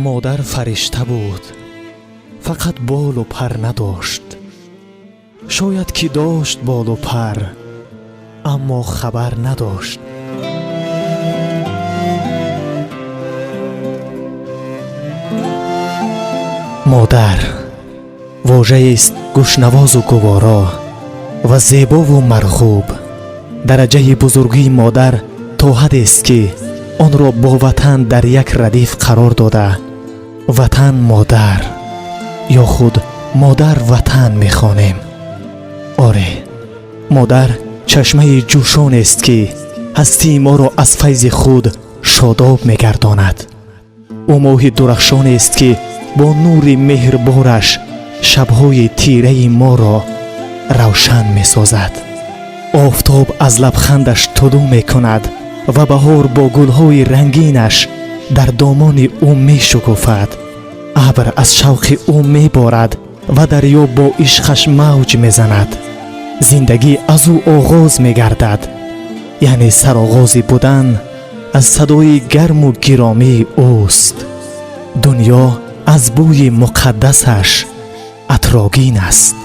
مادر فرشته بود، فقط بال و پر نداشت. شاید که داشت بال و پر، اما خبر نداشت. مادر واژه است گوشنواز و گوارا و زیبا و مرغوب. درجه بزرگی مادر تا حد است که آن را با وطن در یک ردیف قرار داده. وطن مادر یا خود مادر وطن می‌خوانیم. آره، مادر چشمه جوشان است که هستی ما را از فیض خود شاداب می‌گرداند. او ماه درخشان است که با نور مهربارش شب‌های تیره ما را روشن می‌سازد. آفتاب از لبخندش طلوع می‌کند و بهار با گل‌های رنگینش در دامان او می‌شکوفد. ابر از شوق او می‌بارد و دریا با عشقش موج می‌زند. زندگی از او آغاز می‌گردد، یعنی سرآغازی بودن از صدای گرم و گرامی اوست. دنیا از بوی مقدسش عطرآگین است.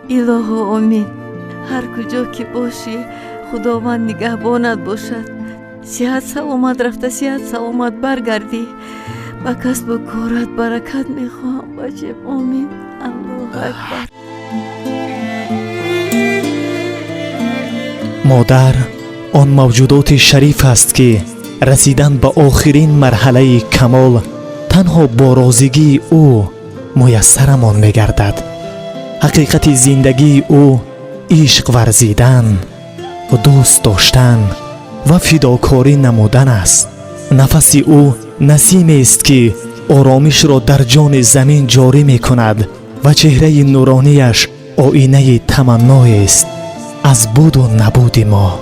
الهو آمین. هر کجا که باشی خداوند نگهبانت باشد. صحت سلامت رفته، صحت سلامت برگردی. با کسب و کارت برکت میخوام بچه. آمین. الله اکبر. مادر آن موجودات شریف است که رسیدن به آخرین مرحله کمال تنها با رازیگی او میسرمان میگردد. حقیقت زندگی او عشق ورزیدن و دوست داشتن و فداکاری نمودن است. نفس او نسیم است که آرامش را در جان زمین جاری می کند و چهره نورانیش آینه تمنای است از بود و نبود ما.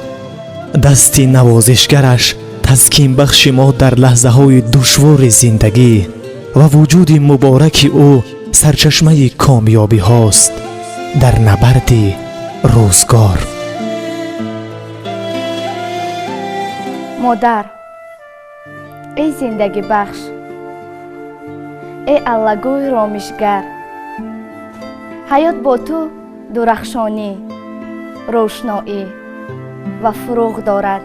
دست نوازشگرش تسکین بخش ما در لحظه های دشوار زندگی و وجود مبارک او سرچشمه کامیابی هاست در نبرد روزگار. مادر، ای زندگی بخش، ای الگوی رامشگر، حیات با تو درخشانی، روشنایی و فروغ دارد.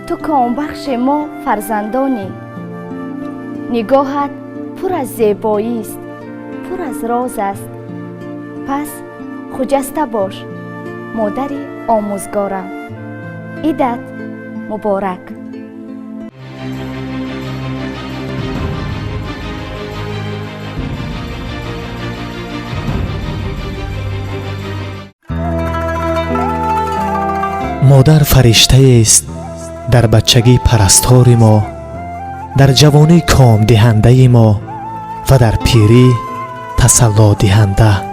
تو کام بخش ما فرزندانی. نگاهت پر از زیبایی است، پر از راز است. پس خجسته باش مادری آموزگارم. عیدت مبارک. مادر فرشته است در بچگی پرستار ما، در جوانی کام دهنده ما و در پیری تسلی دهنده.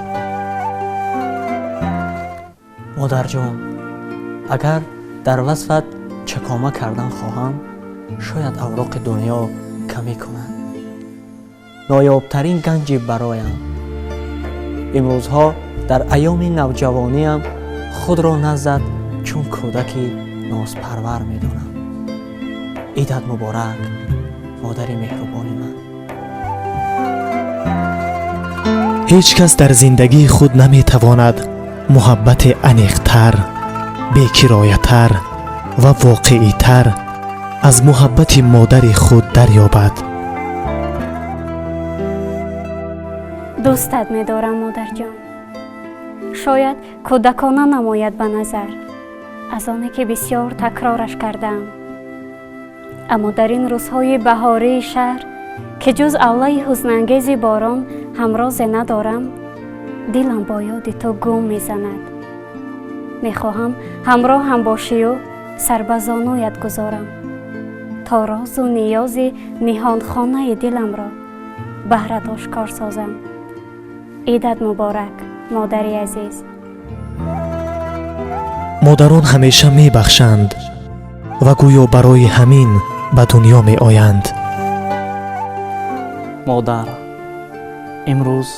مادر جان، اگر در وصفت چکامه کردن خواهم، شاید اوراق دنیا کمی کنند. نایابترین گنج برایم امروزها در ایام نوجوانیم خود را نزد چون کودکی نازپرور می‌دانم. عیدت مبارک مادر مهربان من. هیچ کس در زندگی خود نمی‌تواند محبت عمیق‌تر، بی‌کرایه‌تر و واقعی‌تر از محبت مادر خود دریابد. دوستت می‌دارم مادر جان. شاید کودکانه نماید به نظر، از آنی که بسیار تکرارش کردم، اما در این روزهای بهاری شهر که جز اولای حزن‌انگیز باران همراز ندارم، دلم با یاد تو گم میزند. میخواهم همراه هم باشی و سر به زانویت گذارم تا راز و نیاز نهانخانه دلم را بهرت آشکار سازم. عیدت مبارک مادری عزیز. مادران همیشه می بخشند و گویا برای همین به دنیا می آیند. مادر، امروز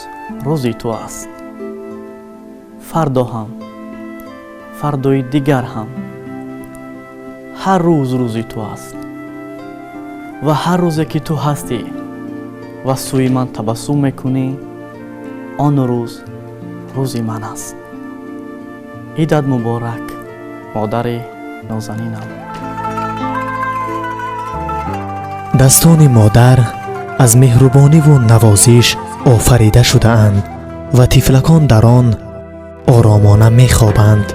روزی تو است. فردا هم، فردای دیگر هم. ҳар рӯз рӯзи ту аст ва ҳар рӯзе ки ту ҳастӣ ва сӯи ман табассум мекунӣ, он рӯз рӯзи ман аст. идат муборак, модари нозанинам. дастони модар аз меҳрубониву навозиш офарида шудаанд ва тифлакон дар он оромона мехобанд.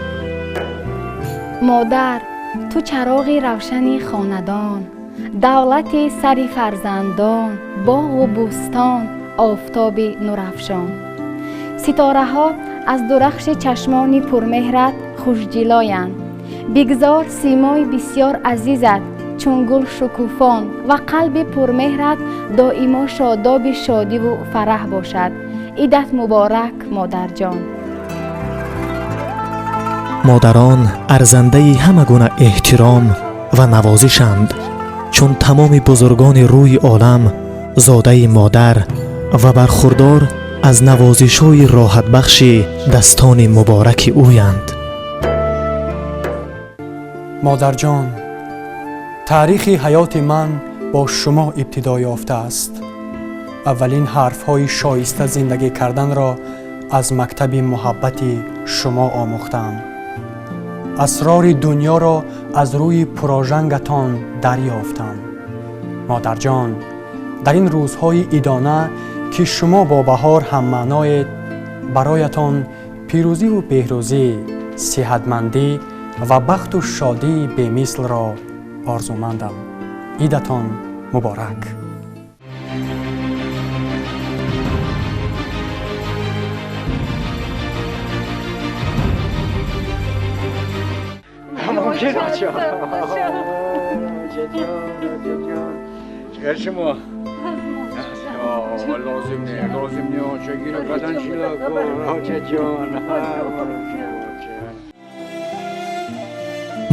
модар, ту чароғи равшани хонадон, давлати сари фарзандон, боғу бӯстон, офтоби нурафшон. ситораҳо аз дурахши чашмони пурмеҳрат хушҷилоянд. бигзор симои бисёр азизат чун гул шукуфон ва қалби пурмеҳрат доимо шодоби шодиву фараҳ бошад. идат муборак, модарҷон. модарон арзандаи ҳама гуна эҳтиром ва навозишанд, чун тамоми бузургони рӯи олам зодаи модар ва бархурдор аз навозишҳои роҳатбахши дастони мубораки ӯянд. модарҷон, таърихи ҳаёти ман бо шумо ибтидо ёфтааст. аввалин ҳарфҳои шоиста зиндагӣ карданро аз мактаби муҳаббати шумо омӯхтам. асрори дуньёро аз рӯи пурожангатон дарёфтам. модарҷон, дар ин рӯзҳои идона ки шумо бо баҳор ҳаммаъноед, бароятон пирӯзиву беҳрӯзӣ, сиҳатмандӣ ва бахту шодии бемислро орзумандам. идатон муборак.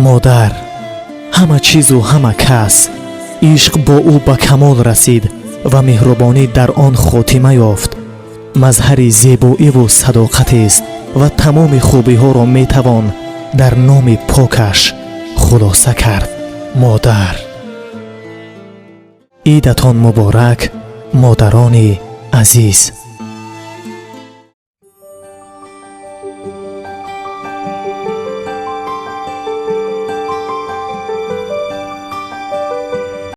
модар, ҳама чизу ҳама кас ишқ бо ӯ ба камол расид ва меҳрубонӣ дар он хотима ёфт. мазҳари зебоиву садоқатест ва тамоми хубиҳоро метавон дар номи покаш хулоса кард. модар, идатон муборак, модарони азиз.